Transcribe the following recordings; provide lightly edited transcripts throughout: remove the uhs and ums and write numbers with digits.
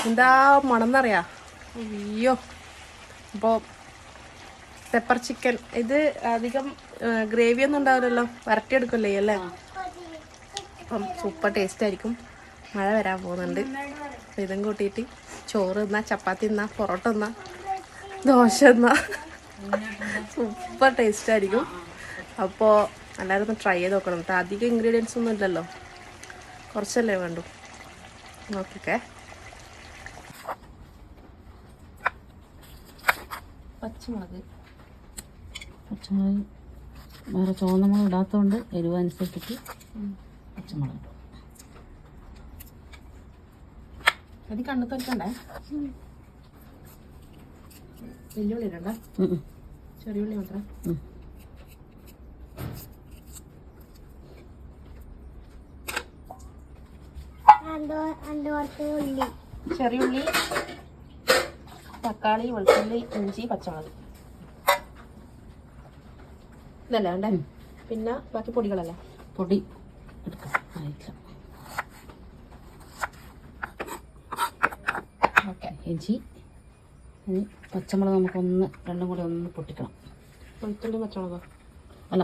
എന്താ മണമെന്നറിയാ. അയ്യോ. അപ്പോൾ പെപ്പർ ചിക്കൻ ഇത് അധികം ഗ്രേവി ഒന്നും ഉണ്ടാവില്ലല്ലോ, വരട്ടിയെടുക്കല്ലേ അല്ലേ. അപ്പം സൂപ്പർ ടേസ്റ്റ് ആയിരിക്കും. മഴ വരാൻ പോകുന്നുണ്ട്. അപ്പം ഇതും കൂട്ടിയിട്ട് ചോറ് തിന്നാ, ചപ്പാത്തി തിന്നാ, പൊറോട്ട തിന്നാ, ദോശ തിന്നാ, സൂപ്പർ ടേസ്റ്റ് ആയിരിക്കും. അപ്പോൾ എല്ലാവരും ഒന്ന് ട്രൈ ചെയ്ത് നോക്കണം കേട്ടോ. അധികം ഇൻഗ്രീഡിയൻസ് ഒന്നും ഇല്ലല്ലോ, കുറച്ചല്ലേ വേണ്ടു. നോക്കിക്കേ. പച്ചമുളക് വേറെ ചുവന്ന മുളക് ഇടാത്തതുകൊണ്ട് എരിവ് അനുസരിച്ചിട്ട് പച്ചമുളക് ഇടും. അത് കണ്ണു തോൽക്കണ്ടേ? വെല്ലുള്ളി ഇടണ്ട, ചെറിയുള്ളി മാത്രം. ചെറിയുള്ളി, തക്കാളി, വെളുത്തുള്ളി, ഇഞ്ചി, പച്ചമുളക് ഇതല്ലേ വേണ്ടേ? പിന്നെ ബാക്കി പൊടികളല്ലേ? പൊടി എടുക്കാം. ഓക്കെ. ഇഞ്ചി, ഇനി പച്ചമുളക് നമുക്കൊന്ന് രണ്ടും കൂടി ഒന്ന് പൊട്ടിക്കണം. വെളുത്തുള്ളി പച്ചമുളകോ? അല്ല,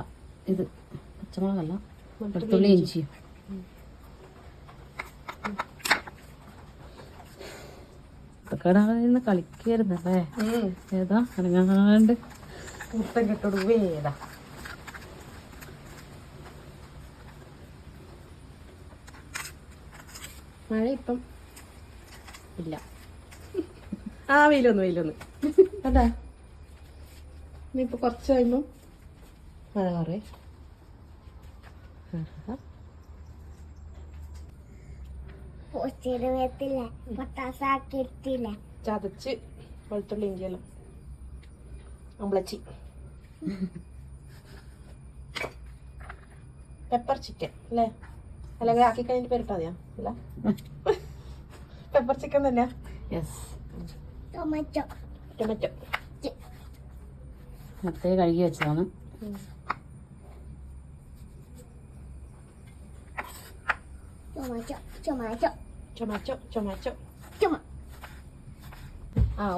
ഇത് പച്ചമുളകല്ല, വെളുത്തുള്ളി ഇഞ്ചിയും. ഇതൊക്കെ കളിക്കരുതല്ലേ. ഏതാ അനങ്ങാണ്ട് മുട്ടം കെട്ടോടുവേ. ഏതാ മഴ ഇപ്പം ഇല്ല. ആ വെയിലൊന്ന് അതാ. ഇനിയിപ്പോൾ കുറച്ച് കഴിയുമ്പം മഴ മാറേ. ചതച്ച് വെളുത്തുള്ളി ഇഞ്ചിയെല്ലാം അമ്പളച്ചി. പെപ്പർ ചിക്കൻ അല്ലേ? അല്ലെങ്കിൽ ആക്കി കഴിഞ്ഞിട്ട് പേരിട്ടാ മതിയാ? അല്ല, പെപ്പർ ചിക്കൻ തന്നെയാ. യെസ്. ടൊമാറ്റോ മത്തേ കഴുകി വെച്ചതാണ്.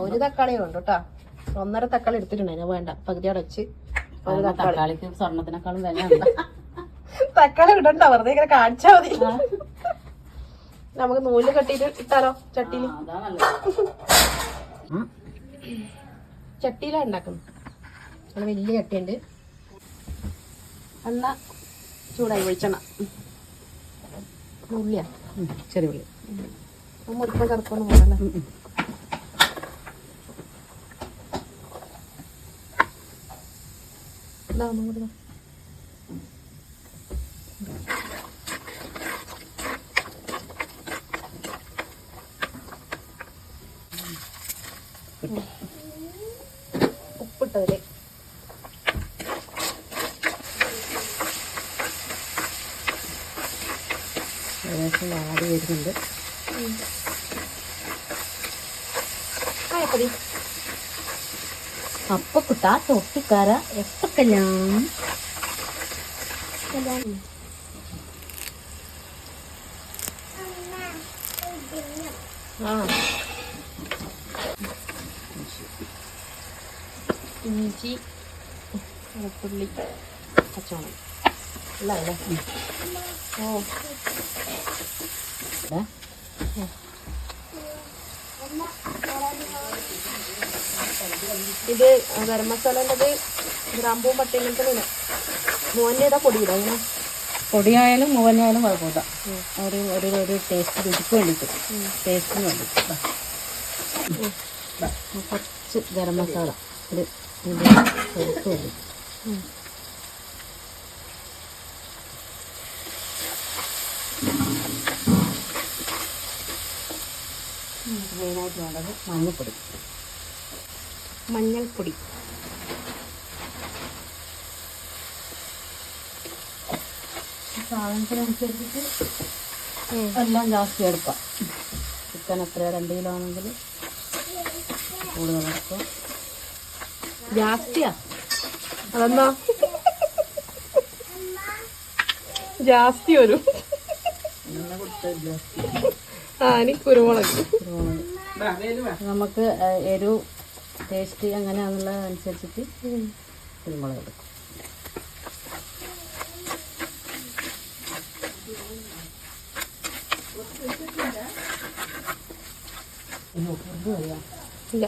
ഒരു തക്കാളി ഉണ്ട് കേട്ടോ. 1.5 തക്കാളി എടുത്തിട്ടുണ്ടായിരുന്നു. വേണ്ട, പകുതിയോടെ വെച്ച്. തക്കാളിക്ക് സ്വർണത്തിനേക്കാളും വില. തക്കാളി ഇടണ്ട, വെറുതെ ഇങ്ങനെ കാണിച്ചാ മതി. നമുക്ക് നൂല് കെട്ടിട്ട് ഇട്ടാലോ ചട്ടിയില്? ചട്ടിയിലാ ഉണ്ടാക്കുന്നത്. അങ്ങനെ വലിയ ചട്ടിയുണ്ട്. എണ്ണ ചൂടായി, വെളിച്ചെണ്ണ. ഉള്ളിയാ? ചെറിയ ഉള്ളി. മുറിപ്പം ചെറുപ്പൊന്നും പോകല്ലേ. ഉപ്പിട്ടതില് ഏകദേശം വാടി വരുന്നുണ്ട്. കായപ്പൊടി. അപ്പൊ കുട്ടാ തൊട്ടിക്കാര എപ്പക്കെല്ലാം ഇഞ്ചി, വെളുത്തുള്ളി, പച്ചമുളക് അല്ല അല്ലേ? ഓ, ഇത് ഗരം മസാലൻ്റെത് ഗ്രാമ്പൂവും പട്ടയും ഇങ്ങനത്തെ മോൻ്റെ ഏതാ പൊടിയിടാ? അങ്ങനെ പൊടിയായാലും മൂവനായാലും കുഴപ്പമില്ല. ഒരു ടേസ്റ്റ് രുചിക്ക് വേണ്ടിയിട്ട്, ടേസ്റ്റിന് വേണ്ടിയിട്ട് കുറച്ച് ഗരം മസാല ഒരു ചേർത്ത് വേണ്ടി. മെയിനായിട്ട് വേണ്ടത് മഞ്ഞൾപ്പൊടി. സാധനത്തിനനുസരിച്ചിട്ട് എല്ലാം ജാസ്തി എടുക്കാം. ചിക്കൻ എത്രയോ 2 കിലോ ആണെങ്കിൽ കൂടുതൽ എടുക്കാം. ജാസ്തിയാ? അതെന്നാ ജാസ്തി വരും. ഇനി കുരുമുളക്. നമുക്ക് എരിവ് ടേസ്റ്റ് എങ്ങനെയാണെന്നുള്ള അനുസരിച്ചിട്ട് കുരുമുളക് എടുക്കും. ഇല്ല.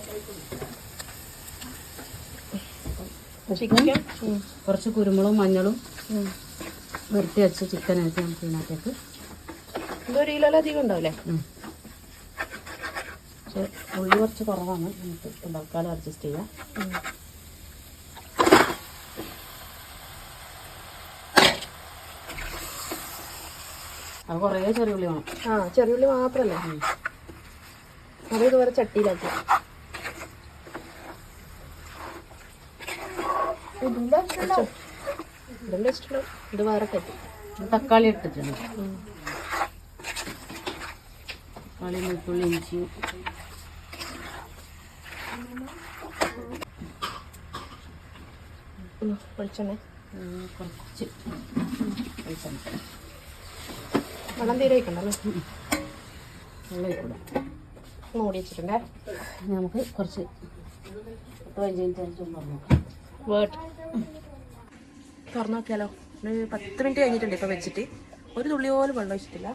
ചിക്കൻ കുറച്ച് കുരുമുളകും മഞ്ഞളും വരട്ടി വെച്ച ചിക്കനായിട്ട് നമുക്ക് ഇതിനകത്തേക്ക് ഇതൊരു കിലോയിലധികം ഉണ്ടാവില്ലേ? പക്ഷെ ഉള്ളി കുറച്ച് കുറവാണ്, നമുക്ക് തൽക്കാലം അഡ്ജസ്റ്റ് ചെയ്യാം. അത് കുറേ ചെറിയ ഉള്ളി വേണം. ചെറിയ ഉള്ളി മാത്രമല്ലേ? അത് ഇതുവരെ ചട്ടിയിലാക്കി. ഇതിന്റെ ഇഷ്ടമുള്ള ഇത് വേറെ കറ്റി. തക്കാളി ഇട്ടിട്ടുണ്ട്. തക്കാളി, വെളുത്തുള്ളി, ഇഞ്ചി, വെളിച്ചെണ്ണ കുറച്ച് വെളിച്ചെണ്ണ, വെള്ളം തീരെ വയ്ക്കണ്ടല്ലോ. വെള്ളം കൂടെ മൂടി വെച്ചിട്ടുണ്ടേ. നമുക്ക് കുറച്ച് 15 മിനിറ്റ് നോക്കാം. തുറന്നു നോക്കിയാലോ? ഒരു 10 മിനിറ്റ് കഴിഞ്ഞിട്ടുണ്ട് ഇപ്പം വെച്ചിട്ട്. ഒരു തുള്ളി പോലും വെള്ളം ഒഴിച്ചിട്ടില്ല.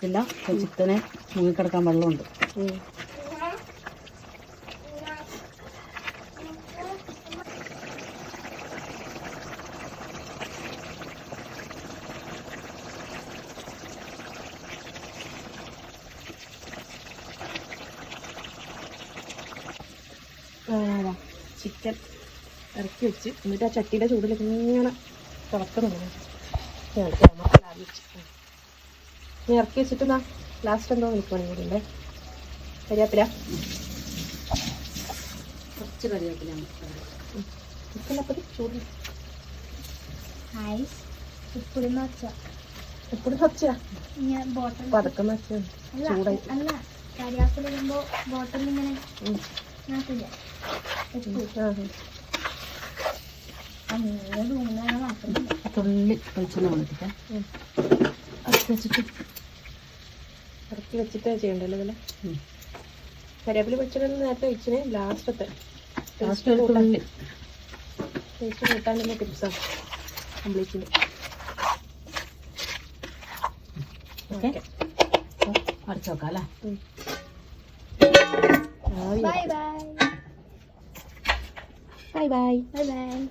ഇല്ല, ചിക്കനെ മുങ്ങിക്കിടക്കാൻ വെള്ളമുണ്ട്. ചിക്കൻ ഇറക്കി വെച്ച് എന്നിട്ട് ആ ചട്ടിയുടെ ചൂടിലേക്ക് ഇങ്ങനെ തിളക്കുന്നുണ്ട്. ഇനി ഇറക്കി വെച്ചിട്ട് ലാസ്റ്റ് എന്തോ നിൽക്കുകയാണെങ്കിൽ കരിയാപ്പില, കുറച്ച് കറിവേപ്പില ചിക്കനപ്പത് ചൂട് എപ്പോഴും എപ്പോഴും വെച്ചാ പതക്കം വെച്ച ചൂടായി. അല്ല കരിയാപ്പില ഇടുമ്പോ ബോട്ടിൽ ഇങ്ങനെ നാട്ടില്ല തുള്ളി വെളിച്ചെണ്ണ കൊടുത്തിട്ട് ഇറക്കി വെച്ചിട്ട് ചെയ്യണ്ടല്ലോ ഇതിൽ. കരിയാപ്പില വെച്ചിട്ട് നേരത്തെ വെച്ചിന് ലാസ്റ്റത്തെ ലാസ്റ്റ് ഒരു തുള്ളി ടേസ്റ്റ് കൂട്ടാനുള്ള ടിപ്സാണ് കംപ്ലീറ്റ്. ഓക്കെ, അടച്ചു നോക്കാം അല്ലേ? Bye bye bye bye bye bye.